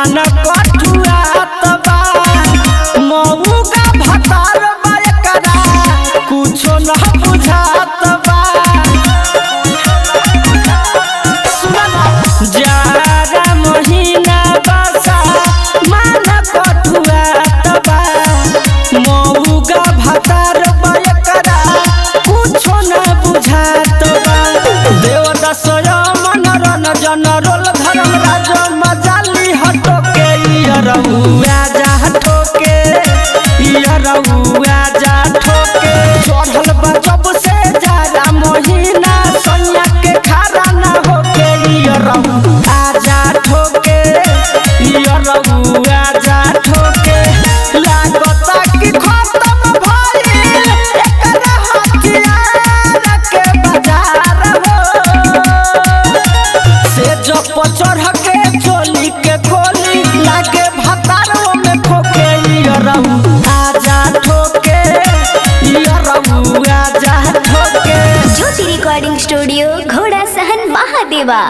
मन कठुआ तबा मऊगा भतार बायकरा कुछो न बुझात बा जारा महीना बरसा मन कठुआ तबा मऊगा भतार बायकरा कुछो न बुझात बा देवदास मनोरंजन रोल धर्म राज मजाली हटो के रहुआ जा हटो के रहुआ जा ठोके चढ़ल बा जब से जारा महीना सैया के खारा ना होके रहुआ जा ठोके रहुआ जा ठोके लागता कि खत्म भइल एकरा हथियार के बाजार हो से जब चढ़ के चोली के खोली लागे भतारो में खोके रहुआ जा ठोके रहुआ जा ठोके। ज्योति रिकॉर्डिंग स्टूडियो घोड़ा सहन महादेवा।